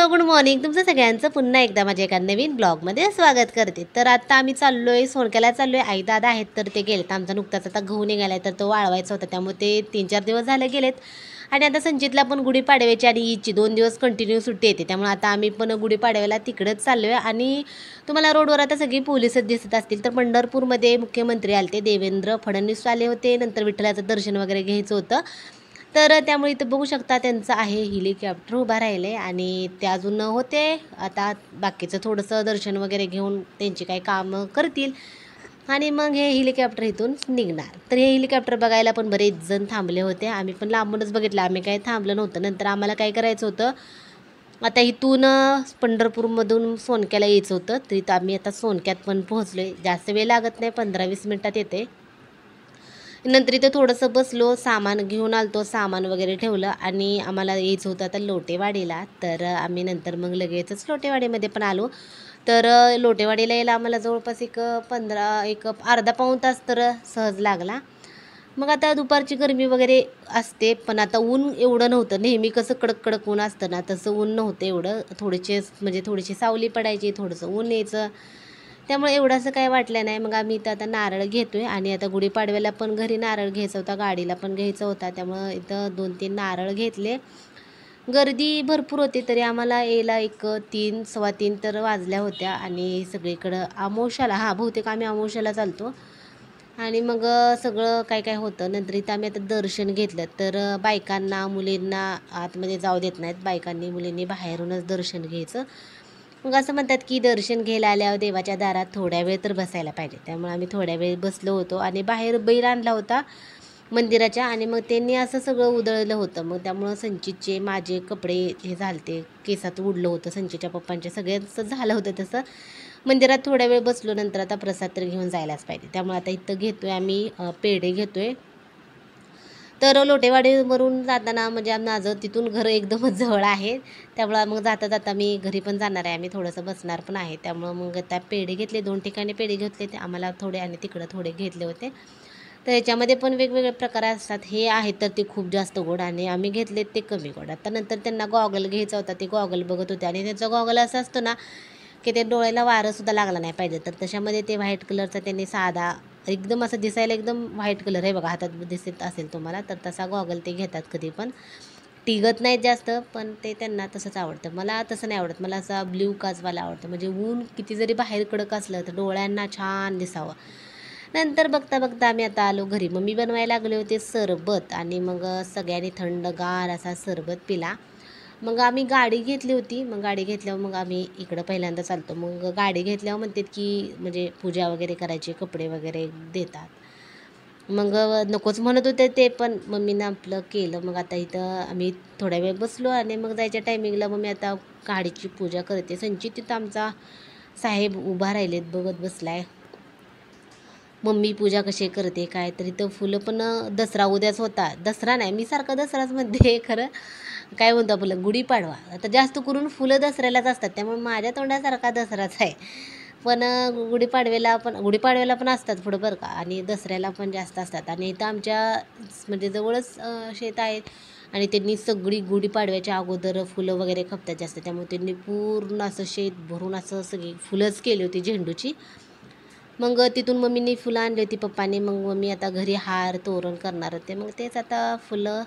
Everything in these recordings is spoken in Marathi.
Hello good morning. तुमचं सगळ्यांचं पुन्हा एकदा माझ्या एका नवीन ब्लॉगमध्ये स्वागत करते. तर आता आम्ही चाललो आहे सोनक्याला चाललो आहे. आई दादा आहेत तर ते गेलेत. आमचा नुकताच आता गहू निघाला आहे तर तो वाळवायचा होता, त्यामुळे ते 3-4 दिवस झाले गेलेत. आणि आता संचितला पण गुढीपाडव्याची आणि ईदची 2 दिवस कंटिन्यू सुट्टी येते, त्यामुळे आता आम्ही पण गुढीपाडव्याला तिकडंच चाललो आहे. आणि तुम्हाला रोडवर आता सगळी पोलिसच दिसत असतील. तर पंढरपूरमध्ये मुख्यमंत्री आले, ते देवेंद्र फडणवीस आले होते. नंतर विठ्ठलाचं दर्शन वगैरे घ्यायचं होतं, तर त्यामुळे इथं बघू शकता त्यांचं आहे हेलिकॉप्टर उभा राहिले आणि ते अजून होते. आता बाकीचं थोडंसं दर्शन वगैरे घेऊन त्यांची काही कामं करतील आणि मग हे हेलिकॉप्टर इथून निघणार. तर हे हेलिकॉप्टर बघायला पण बरेच जण थांबले होते. आम्ही पण लांबूनच बघितलं, आम्ही काही थांबलं नव्हतं. नंतर आम्हाला काय करायचं होतं, आता इथून पंढरपूरमधून सोनक्याला यायचं होतं. तर इथं आम्ही आता सोनक्यात पण पोहोचलो आहे. जास्त वेळ लागत नाही, 15-20 मिनटात येते. नंतर इथं थोडंसं बसलो, सामान घेऊन आलतो, सामान वगैरे ठेवलं आणि आम्हाला यायचं होतं आता लोटेवाडीला. तर आम्ही नंतर मग लगेचच लोटेवाडीमध्ये पण आलो. तर लोटेवाडीला यायला आम्हाला जवळपास एक अर्धा पाऊण तास तर सहज लागला. मग आता दुपारची गरमी वगैरे असते, पण आता ऊन एवढं नव्हतं. नेहमी कसं कडक कडक ऊन असतं ना, तसं ऊन नव्हतं एवढं. थोडीशी सावली पडायची, थोडंसं ऊन यायचं, त्यामुळे एवढं असं काय वाटलं नाही. मग आम्ही इथं आता नारळ घेतो आहे आणि आता गुढीपाडव्याला पण घरी नारळ घ्यायचा होता, गाडीला पण घ्यायचा होता, त्यामुळं इथं 2-3 नारळ घेतले. गर्दी भरपूर होती, तरी आम्हाला यायला 3-3:15 तर वाजल्या होत्या. आणि सगळीकडं बहुतेक आम्ही अमावस्याला चालतो. आणि मग सगळं काय काय होतं. नंतर इथं आम्ही आता दर्शन घेतलं. तर बायकांना मुलींना आतमध्ये जाऊ देत नाहीत, बायकांनी मुलींनी बाहेरूनच दर्शन घ्यायचं. मग असं म्हणतात की दर्शन घ्यायला आल्यावर देवाच्या दारात थोड्या वेळ तर बसायला पाहिजे, त्यामुळे आम्ही थोड्या वेळ बसलो होतो. आणि बाहेर बैल आणला होता मंदिराच्या, आणि मग त्यांनी असं सगळं उधळलं होतं. मग त्यामुळं संचितचे माझे कपडे हे झालते, केसात उडलं होतं, संचितच्या पप्पांचे सगळ्यांचं झालं होतं तसं. मंदिरात थोड्या वेळ बसलो, नंतर आता प्रसाद तर घेऊन जायलाच पाहिजे, त्यामुळे आता इथं घेतोय आम्ही पेढे घेतोय. तर लोटेवाडीवरून जाताना म्हणजे माझं तिथून घर एकदमच जवळ आहे, त्यामुळं मग जाता जाता मी घरी पण जाणार आहे, आम्ही थोडंसं बसणार पण आहे. त्यामुळं मग आता पेढे घेतले, 2 ठिकाणी पेढे घेतले, ते आम्हाला थोडे आणि तिकडं थोडे घेतले होते. तर याच्यामध्ये पण वेगवेगळे प्रकार असतात. हे आहेत तर ते खूप जास्त गोड आणि आम्ही घेतलेत ते कमी गोड. आता नंतर त्यांना गॉगल घ्यायचा होता, ते गॉगल बघत होते आणि त्यांचा गॉगल असा असतो ना की ते डोळ्याला वारंसुद्धा लागला नाही पाहिजे. तर तशामध्ये ते व्हाईट कलरचा त्यांनी साधा एकदम असं दिसायला एकदम व्हाईट कलर आहे बघा, हातात दिसत असेल तुम्हाला, तर तसा गॉगल ते घेतात कधी पण. टिगत नाहीत जास्त, पण ते त्यांना तसंच आवडतं. मला तसं नाही आवडत, मला असा ब्ल्यू काचवाला आवडतं, म्हणजे ऊन किती जरी बाहेर कडक असलं तर डोळ्यांना छान दिसावं. नंतर बघता बघता आम्ही आता आलो घरी. मग मी बनवायला लागले होते सरबत आणि मग सगळ्यांनी थंडगार असा सरबत पिला. मग आम्ही गाडी घेतली होती. मग गाडी घेतल्यावर मग आम्ही इकडं पहिल्यांदा चालतो. मग गाडी घेतल्यावर म्हणतात की म्हणजे पूजा वगैरे करायची, कपडे वगैरे देतात. मग नकोच म्हणत होते ते, पण मम्मीनं आपलं केलं. मग आता इथं आम्ही थोड्या वेळ बसलो आणि मग जायच्या टायमिंगला मग मी आता गाडीची पूजा करते. संचित तिथं आमचा साहेब उभा राहिलेत, बघत बसलाय मम्मी पूजा कशी करते काय. तर इथं फुलं पण दसरा उद्याच होता, दसरा नाही मी सारखं दसराच म्हणते खरं, काय म्हणतो आपलं गुढीपाडवा. आता जास्त करून फुलं दसऱ्यालाच असतात, त्यामुळे माझ्या तोंडासारखा दसराच आहे. पण गुढीपाडव्याला पण असतात पुढं बरं का, आणि दसऱ्याला पण जास्त असतात. आणि इथं आमच्या म्हणजे जवळच शेत आहेत आणि त्यांनी सगळी गुढीपाडव्याच्या अगोदर फुलं वगैरे खपतात जास्त, त्यामुळे त्यांनी पूर्ण असं शेत भरून असं सगळी फुलंच केली होती झेंडूची. मग तिथून मम्मीनी फुलं आणली होती पप्पाने. मग मम्मी आता घरी हार तोरण करणार होते, मग तेच आता फुलं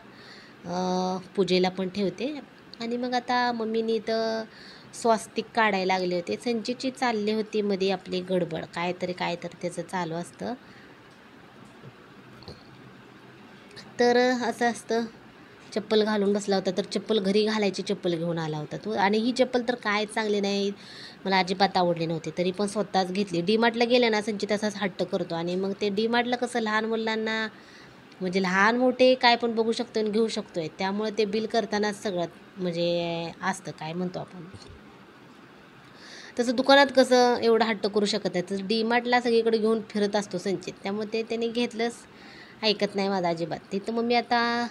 पूजेला पण ठेवते. आणि मग आता मम्मीनी इथं स्वास्तिक काढायला लागले होते. संचितची चालली होती मध्ये आपली गडबड, कायतरी त्याचं चालू असतं. तर असं असतं, चप्पल घालून बसला होता, तर चप्पल घरी घालायची चप्पल घेऊन आला होता तो. आणि ही चप्पल तर काय चांगली नाही, मला अजिबात आवडली नव्हती, तरी पण स्वतःच घेतली. डीमार्टला गेलं ना संचित असाच हट्ट करतो, आणि मग ते डीमार्टला कसं लहान मुलांना म्हणजे लहान मोठे काय पण बघू शकतो आणि घेऊ शकतो आहे, त्यामुळे ते बिल करतानाच सगळं म्हणजे असतं काय म्हणतो आपण, तसं दुकानात कसं एवढं हट्ट करू शकत नाही. तर डीमार्टला सगळीकडे घेऊन फिरत असतो संचित, त्यामुळे ते त्याने घेतलंच, ऐकत नाही माझा अजिबात. तिथं मग मी आता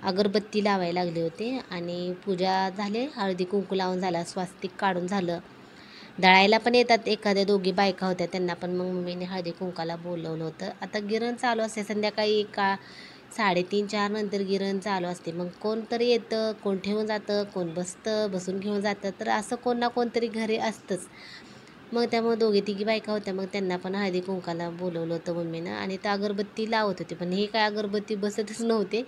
अगरबत्ती लावायला लागले होते आणि पूजा झाले, हळदी कुंकू लावून झाला, स्वास्तिक काढून झालं. दळायला पण येतात एखाद्या दोघी बायका होत्या, त्यांना पण मग मम्मीने हळदी कुंकाला बोलवलं होतं. आता गिरण चालू असते संध्याकाळी 3:30-4 नंतर गिरण चालू असते. मग कोणतरी येतं, कोण ठेवून जातं, कोण बसून घेऊन जातं. तर असं कोण ना कोणतरी घरी असतंच. मग त्यामुळे 2-3 बायका होत्या. मग त्यांना पण हळदी कुंकाला बोलवलं होतं मम्मीनं आणि त्या अगरबत्ती लावत होते. पण हे काय अगरबत्ती बसतच नव्हते.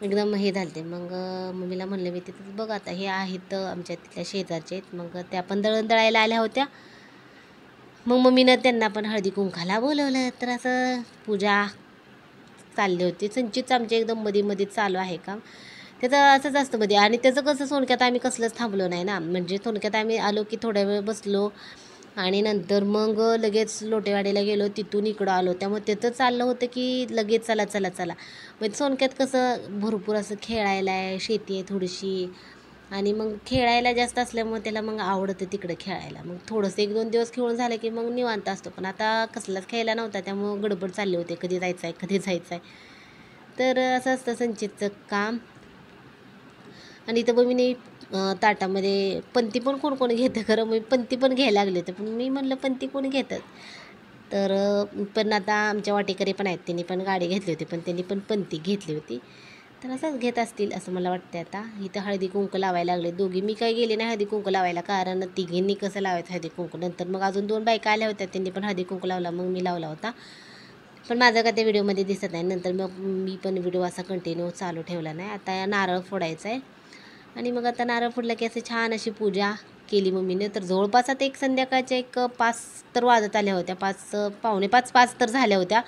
एकदम हे झालते. मग मम्मीला म्हणलं मी तिथं बघ आता हे आहेत आमच्या तिथल्या शेजारचे आहेत. मग त्या पण दळण दळायला आल्या होत्या. मग मम्मीनं त्यांना पण हळदी कुंकाला बोलवलं. तर असं पूजा चालली होती. संचितच आमच्या एकदम मध्ये चालू आहे काम. त्याचं असंच असतं मध्ये. आणि त्याचं कसं सोनक्यात आम्ही कसलंच थांबलो नाही ना. म्हणजे सोनक्यात आम्ही आलो की थोड्या वेळ बसलो आणि नंतर मग लगेच लोटेवाडीला गेलो, तिथून इकडं आलो. त्यामुळे त्याचं चाललं होतं की लगेच चला चला चला. मग सोनक्यात कसं भरपूर असं खेळायला आहे, शेती आहे थोडीशी आणि मग खेळायला जास्त असल्यामुळे त्याला मग आवडतं तिकडं खेळायला. मग थोडंसं 1-2 दिवस खेळून झालं की मग निवांत असतो. पण आता कसलाच खेळायला नव्हता, त्यामुळं गडबड चालली होती, कधी जायचं आहे, कधी जायचं आहे. तर असं असतं संचितचं काम. आणि इथं मग मी ताटामध्ये पंती पण कोण घेतं खरं. मी पंती पण घ्यायला लागले होते, पण मी म्हणलं पंती कोण घेतात. तर पण आता आमच्या वाटेकरी पण आहेत, त्यांनी पण गाडी घेतली होती, पण त्यांनी पण पंती घेतली होती. तर असंच घेत असतील असं मला वाटतं. आता इथं हळदी कुंकू लावायला लागले दोघी. मी काही गेले नाही हळदी कुंकू लावायला, कारण तिघींनी कसं लावायचं हळदी कुंकू. नंतर मग अजून 2 बायका आल्या होत्या, त्यांनी पण हळदी कुंकू लावला. मग मी लावला होता, पण माझं का त्या व्हिडिओमध्ये दिसत नाही. नंतर मग मी पण व्हिडिओ असा कंटिन्यू चालू ठेवला नाही. आता नारळ फोडायचा आहे आणि मग आता नारळ फोडला की असं छान अशी पूजा केली मम्मीने. तर जवळपास आता संध्याकाळच्या 5 तर वाजत आल्या होत्या. 5 तर झाल्या होत्या,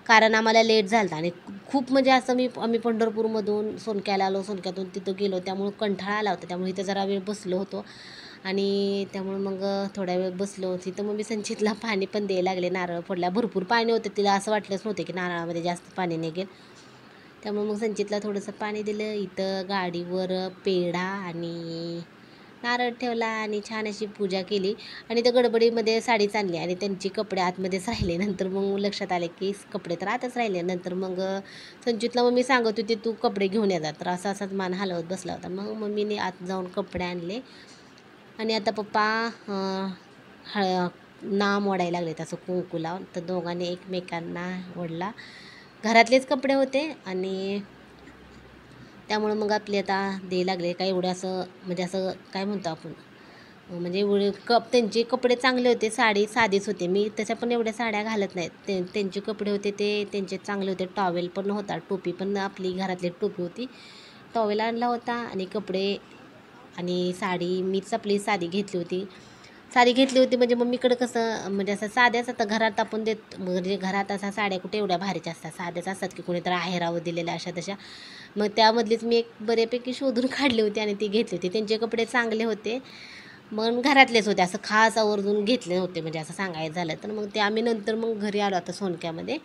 कारण आम्हाला लेट झाला आणि खूप म्हणजे असं आम्ही पंढरपूरमधून सोनक्याला आलो, सोनक्यातून तिथं गेलो, त्यामुळं कंटाळा आला होता. त्यामुळे इथं जरा वेळ बसलो होतो आणि त्यामुळं मग थोड्या वेळ बसलो. तिथं मग मी संचितला पाणी पण द्यायला लागले. नारळ फोडला, भरपूर पाणी होतं, तिला असं वाटलंच नव्हतं की नारळामध्ये जास्त पाणी निघेल. त्यामुळे मग संचितला थोडंसं पाणी दिलं. इथं गाडीवर पेढा आणि नारळ ठेवला आणि छान अशी पूजा केली. आणि त्या गडबडीमध्ये साडीच आणली आणि त्यांचे कपडे आतमध्येच राहिले. नंतर मग लक्षात आले की कपडे तर आतच राहिले. नंतर मग संचितला मग मी सांगत होती तू कपडे घेऊन येतात, तर असाच मान हलवत बसला होता. मग मम्मीने आत जाऊन कपडे आणले आणि आता पप्पा नाम ओढायला लागलेत असं कुंकू लावून. तर दोघांनी एकमेकांना ओढला. घरातलेच कपडे होते आणि त्यामुळं मग आपले आता दे लागले. काय एवढं असं म्हणजे असं काय म्हणतो आपण, म्हणजे एवढे त्यांचे कपडे चांगले होते. साडी साधीच होते. मी तशा पण एवढ्या साड्या घालत नाहीत. त्यांचे कपडे होते ते त्यांचे चांगले होते. टॉवेल पण होता, टोपी पण आपली घरातली टोपी होती. टॉवेल आणला होता आणि कपडे आणि साडी मीच आपली साडी घेतली होती. म्हणजे मम्मीकडं कसं म्हणजे असं साध्याच आता घरात आपण देत, म्हणजे घरात असा साड्या कुठे एवढ्या भारीच्या असतात, साध्याच असतात की कोणीतरी आहेरावं दिलेल्या अशा तशा. मग त्यामधलीच मी एक बऱ्यापैकी शोधून काढली होती आणि ती घेतली होती. त्यांचे कपडे चांगले होते, मग घरातलेच होते, असं खास आवर्जून घेतले होते म्हणजे असं सांगायचं झालं तर. मग ते आम्ही नंतर मग घरी आलो आता सोनक्यामध्ये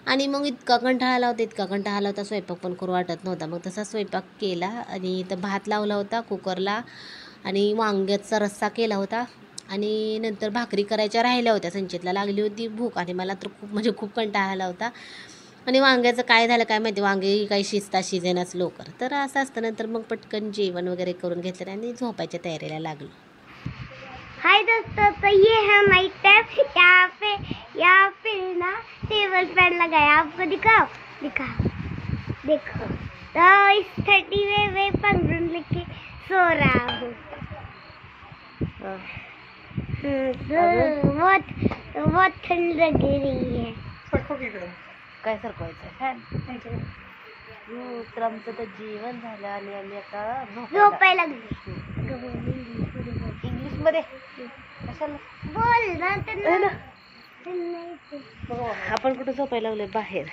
आणि मग इतका कंटाळा आला होता, स्वयंपाक पण करू वाटत नव्हता. मग तसा स्वयंपाक केला आणि इथं भात लावला होता कुकरला आणि वांग्याचा रस्सा केला होता आणि नंतर भाकरी करायच्या राहिल्या होत्या. संचितला लागली होती भूक आणि मला तर खूप कंटाळा आला होता. आणि वांग्याचं काय झालं काय माहिती, वांगे काही शिजेनाच लवकर. तर असं असतं. नंतर मग पटकन जेवण वगैरे करून घेतलं आणि झोपायच्या तयारीला लागलो. हाय दोस्तों, तो ये है माई टैप। यहाँ पे ना टेबल फैन लगाया, आपको दिखाओ देखो। तो इस 30 में मैं पंगरून लेके सो रहा हूँ। बहुत ठंड लग रही है। काय सरकवायचं फॅन? तर आमचं तर जेवण झालं आणि आम्ही आता झोपायला लागली। इंग्लिशमध्ये कशाला बोल ना त्यांना। आपण कुठं झोपायला लागलोय बाहेर.